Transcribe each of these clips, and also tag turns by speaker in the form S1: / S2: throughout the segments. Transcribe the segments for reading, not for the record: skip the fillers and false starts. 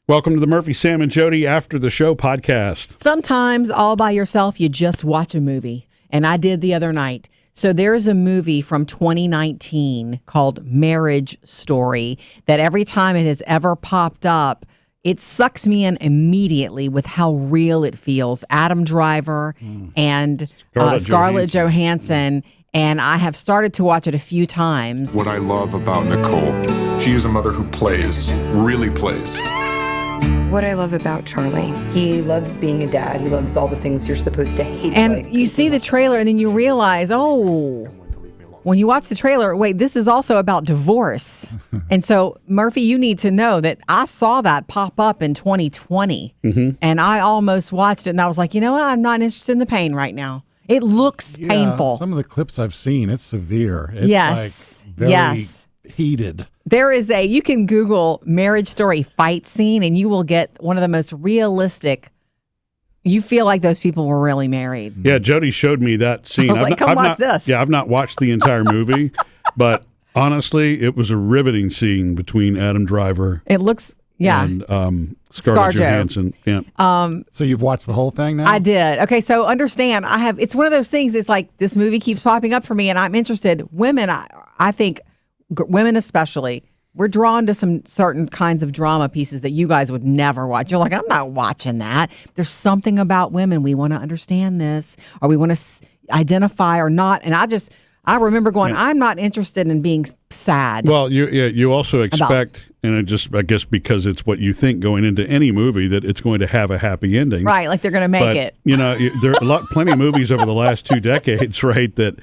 S1: Welcome to the Murphy, Sam, and Jodi After the Show podcast.
S2: Sometimes all by yourself, you just watch a movie. And I did the other night. So there's a movie from 2019 called Marriage Story that every time it has ever popped up, it sucks me in immediately with how real it feels. Adam Driver and Scarlett Johansson. And I have started to watch it a few times.
S3: What I love about Nicole, she is a mother who plays, really plays.
S4: What I love about Charlie, he loves being a dad. He loves all the things you're supposed to hate.
S2: And you see the trailer and then you realize, when you watch the trailer, wait, this is also about divorce. And so, Murphy, you need to know that I saw that pop up in 2020 and I almost watched it and I was like, you know what? I'm not interested in the pain right now. It looks painful.
S5: Some of the clips I've seen, it's severe. It's very heated.
S2: There is you can Google Marriage Story fight scene and you will get one of the most realistic. You feel like those people were really married.
S1: Yeah, Jodi showed me that scene.
S2: I was come watch this.
S1: Yeah, I've not watched the entire movie, but honestly, it was a riveting scene between Adam Driver.
S2: It looks,
S1: and Scarlett Johansson. Yeah.
S5: So you've watched the whole thing now?
S2: I did. Okay, so understand, it's one of those things, it's like this movie keeps popping up for me and I'm interested. Women, I think, women especially, we're drawn to some certain kinds of drama pieces that you guys would never watch. You're like, I'm not watching that. There's something about women. We want to understand this, or we want to identify or not. And I remember going, I'm not interested in being sad.
S1: Well, you also expect, I guess because it's what you think going into any movie, that it's going to have a happy ending.
S2: Right, like they're going to make it.
S1: You know, there are plenty of movies over the last 2 decades, right, that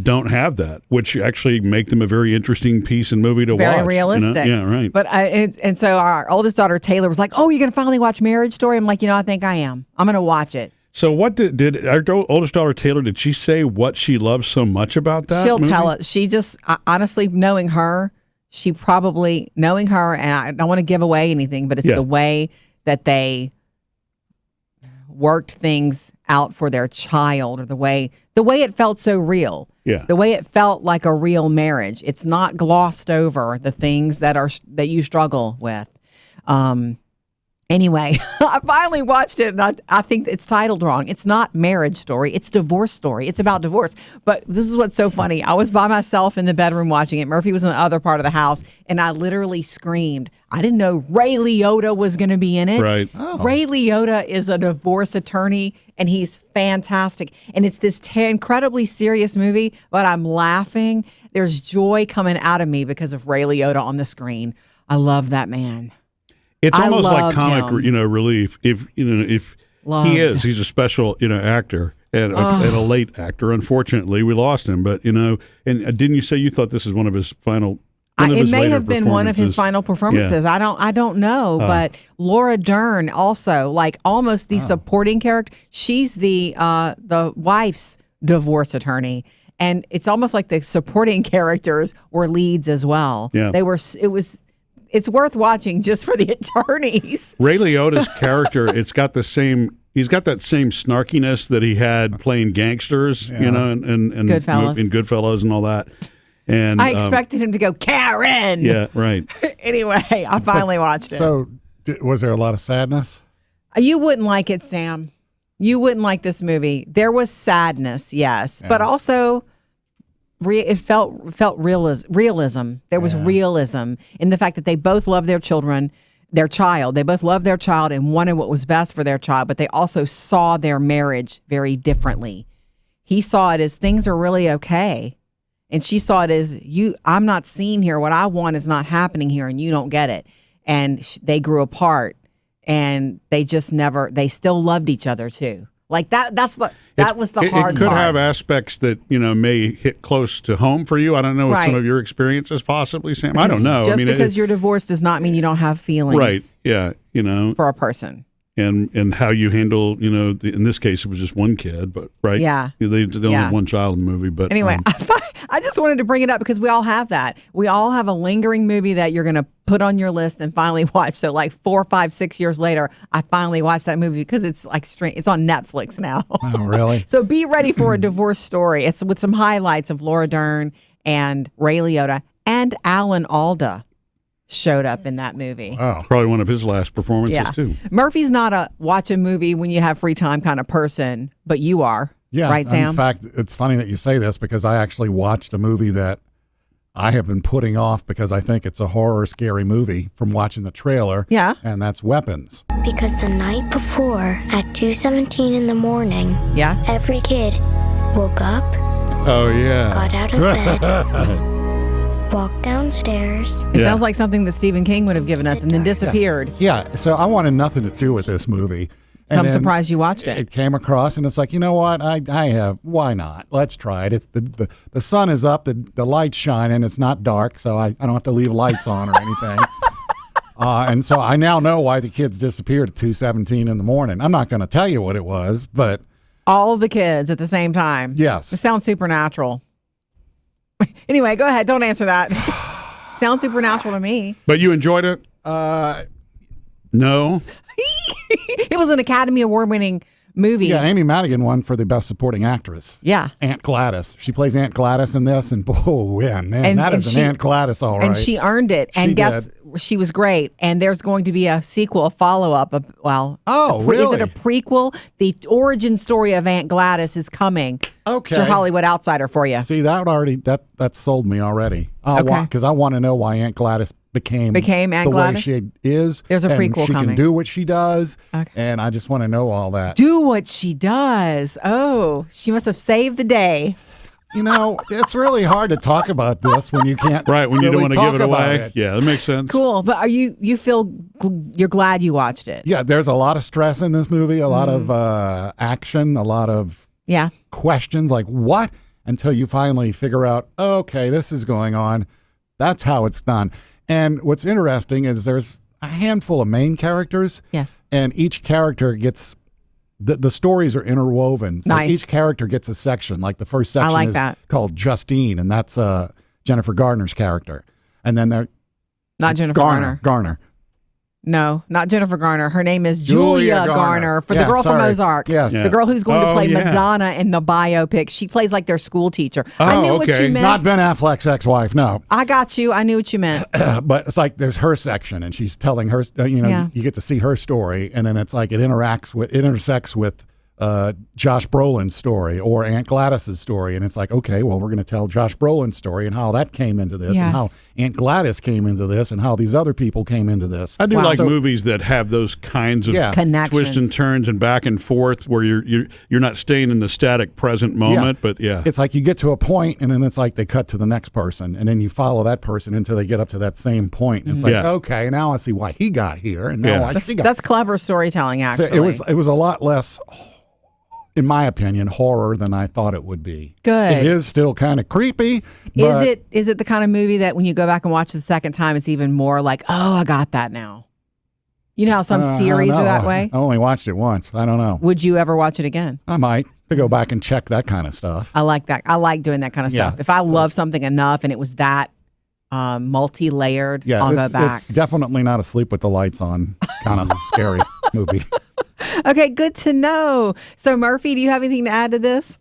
S1: don't have that, which actually make them a very interesting piece and movie to watch.
S2: Very realistic.
S1: Yeah, right.
S2: But and so our oldest daughter, Taylor, was like, oh, you're going to finally watch Marriage Story? I'm like, I think I am. I'm going to watch it.
S1: So what did our oldest daughter, Taylor, did she say what she loves so much about that
S2: She'll
S1: movie?
S2: tell us. She just, honestly, knowing her, and I don't want to give away anything, but it's the way that they worked things out for their child, or the way it felt so real.
S1: Yeah. The
S2: way it felt like a real marriage. It's not glossed over, the things that you struggle with. Anyway, I finally watched it, and I think it's titled wrong. It's not Marriage Story. It's Divorce Story. It's about divorce. But this is what's so funny. I was by myself in the bedroom watching it. Murphy was in the other part of the house, and I literally screamed. I didn't know Ray Liotta was going to be in it.
S1: Right.
S2: Oh. Ray Liotta is a divorce attorney, and he's fantastic. And it's this incredibly serious movie, but I'm laughing. There's joy coming out of me because of Ray Liotta on the screen. I love that man.
S1: It's almost like comic,
S2: him.
S1: relief. If he's a special, actor and a late actor. Unfortunately, we lost him. But and didn't you say you thought this is one of his final?
S2: It may have been one of his final performances. Yeah. I don't know. But Laura Dern also, like almost the supporting character. She's the wife's divorce attorney. And it's almost like the supporting characters were leads as well.
S1: Yeah.
S2: It's worth watching just for the attorneys.
S1: Ray Liotta's character, he's got that same snarkiness that he had playing gangsters, and
S2: Goodfellas.
S1: in Goodfellas and all that. And
S2: I expected him to go, Karen.
S1: Yeah, right.
S2: Anyway, I finally watched it.
S5: So, was there a lot of sadness?
S2: You wouldn't like it, Sam. You wouldn't like this movie. There was sadness, yes, but also it felt realism. There was realism in the fact that they both love their child. They both loved their child and wanted what was best for their child, but they also saw their marriage very differently. He saw it as things are really okay, and she saw it as I'm not seen here. What I want is not happening here, and you don't get it. And they grew apart, and they still loved each other too. Like that was the hard part.
S1: It could have aspects that, may hit close to home for you. I don't know what some of your experiences possibly, Sam. I don't know.
S2: Just because you're divorced does not mean you don't have feelings.
S1: Right. Yeah.
S2: For a person.
S1: And how you handle, in this case, it was just one kid, but right?
S2: Yeah.
S1: They only have one child in the movie. But
S2: anyway, I just wanted to bring it up because we all have that. We all have a lingering movie that you're going to put on your list and finally watch. So like 4, 5, 6 years later, I finally watched that movie because it's like it's on Netflix now.
S5: Oh, really?
S2: So be ready for a divorce story. It's with some highlights of Laura Dern and Ray Liotta and Alan Alda. showed up in that movie.
S5: Oh.
S1: Probably one of his last performances, too.
S2: Murphy's not a watch a movie when you have free time kind of person, but you are.
S5: Yeah.
S2: Right, Sam?
S5: In fact, it's funny that you say this because I actually watched a movie that I have been putting off because I think it's a horror, scary movie from watching the trailer.
S2: Yeah.
S5: And that's Weapons.
S6: Because the night before, at 2:17 in the morning,
S2: Yeah.
S6: every kid woke up,
S1: Oh, yeah.
S6: got out of bed, walked downstairs.
S2: It sounds like something that Stephen King would have given us and then disappeared.
S5: Yeah. So I wanted nothing to do with this movie. And
S2: I'm
S5: then
S2: surprised you watched it.
S5: It came across, and it's like, you know what? I have. Why not? Let's try it. It's the sun is up, the light's shining. It's not dark, so I don't have to leave lights on or anything. And so I now know why the kids disappeared at 2:17 in the morning. I'm not going to tell you what it was, but
S2: All of the kids at the same time.
S5: Yes.
S2: It sounds supernatural. Anyway, go ahead. Don't answer that. Sounds supernatural to me.
S1: But you enjoyed it? No.
S2: It was an Academy Award winning movie.
S5: yeah, Amy Madigan won for the best supporting actress.
S2: Yeah.
S5: Aunt Gladys. She plays Aunt Gladys in this, and oh yeah, man,
S2: And-
S5: that
S2: and
S5: is
S2: she-
S5: an Aunt Gladys, all right.
S2: And she earned it. And
S5: She
S2: guess
S5: did.
S2: she was great. And there's going to be a sequel, a follow up.
S5: Oh,
S2: Is
S5: really?
S2: it a prequel? The origin story of Aunt Gladys is coming.
S5: Okay.
S2: It's your Hollywood Outsider for you.
S5: See, that sold me already.
S2: Okay.
S5: Because I want to know why Aunt Gladys became
S2: Aunt
S5: the
S2: Gladys?
S5: way she is.
S2: There's a
S5: and
S2: prequel
S5: she
S2: coming.
S5: can do what she does,
S2: Okay.
S5: and I just want to know all that.
S2: Do what she does. Oh, she must have saved the day.
S5: You know, it's really hard to talk about this when you can't.
S1: Right, when you
S5: really
S1: don't want to give
S5: talk
S1: it
S5: about
S1: away.
S5: it.
S1: Yeah, that makes sense.
S2: Cool. But you feel you're glad you watched it?
S5: Yeah, there's a lot of stress in this movie, a lot of action, a lot of
S2: Yeah.
S5: questions like what until you finally figure out, okay, this is going on. That's how it's done. And what's interesting is there's a handful of main characters.
S2: Yes.
S5: And each character gets the stories are interwoven. So
S2: Nice.
S5: each character gets a section. Like the first section
S2: like
S5: is
S2: that.
S5: called Justine, and that's Jennifer Garner's character. And then there
S2: Not Jennifer Garner.
S5: Garner.
S2: No, not Jennifer Garner. Her name is Julia Garner for the
S5: Yeah,
S2: girl from
S5: sorry.
S2: Ozark.
S5: Yes.
S1: Yeah.
S2: The girl who's going to
S1: Oh,
S2: play
S1: yeah.
S2: Madonna in the biopic. She plays like their school teacher. I
S1: Oh,
S2: knew what
S1: okay.
S2: you meant.
S5: Not Ben Affleck's ex-wife, no.
S2: I got you. I knew what you meant.
S5: But it's like there's her section, and she's telling her,
S2: Yeah.
S5: you get to see her story, and then it's like it intersects with Josh Brolin's story or Aunt Gladys's story, and it's like, okay, well, we're going to tell Josh Brolin's story and how that came into this, and how
S2: Yes.
S5: Aunt Gladys came into this, and how these other people came into this.
S1: I do
S2: Wow.
S1: like
S5: So-
S1: movies that have those kinds of
S5: Yeah.
S2: Connections.
S1: twists and turns and back and forth where you're not staying in the static present moment, but yeah.
S5: It's like you get to a point, and then it's like they cut to the next person, and then you follow that person until they get up to that same point. And it's like,
S1: Yeah.
S5: okay, now I see why he got here, and now
S1: Yeah.
S5: I see.
S2: That's clever storytelling,
S5: So
S2: actually.
S5: it was a lot less, in my opinion, horror than I thought it would be.
S2: Good.
S5: It is still kind of creepy. But
S2: Is it the kind of movie that when you go back and watch it the second time, it's even more like, oh, I got that now? You know how some
S5: I don't
S2: series are
S5: know.
S2: that way?
S5: I only watched it once. I don't know.
S2: Would you ever watch it again?
S5: I might to go back and check that kind of stuff.
S2: I like that. I like doing that kind of
S5: Yeah,
S2: stuff. If I
S5: so-
S2: love something enough and it was that multi-layered,
S5: Yeah,
S2: I'll go
S5: it's
S2: back.
S5: definitely not a sleep with the lights on kind of scary movie.
S2: Okay, good to know. So, Murphy, do you have anything to add to this?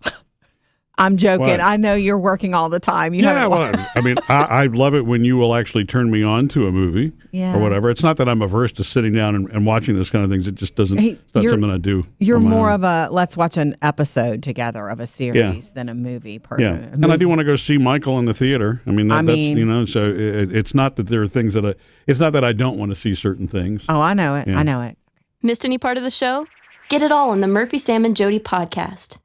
S2: I'm joking.
S1: What?
S2: I know you're working all the time. You
S1: Yeah,
S2: haven't
S1: well, I mean, I love it when you will actually turn me on to a movie
S2: Yeah.
S1: or whatever. It's not that I'm averse to sitting down and watching this kind of things. It just doesn't.
S2: Hey,
S1: It's not
S2: you're-
S1: something I do.
S2: You're
S1: on my
S2: more
S1: own.
S2: of a let's watch an episode together of a series than a movie person.
S1: Yeah,
S2: A
S1: and I
S2: movie-
S1: do want to go see Michael in the theater. I mean, that's so it's not that there are things that it's not that I don't want to see certain things.
S2: Oh, I know it.
S1: Yeah.
S2: I know it.
S7: Missed any part of the show? Get it all on the Murphy, Sam, and Jody podcast.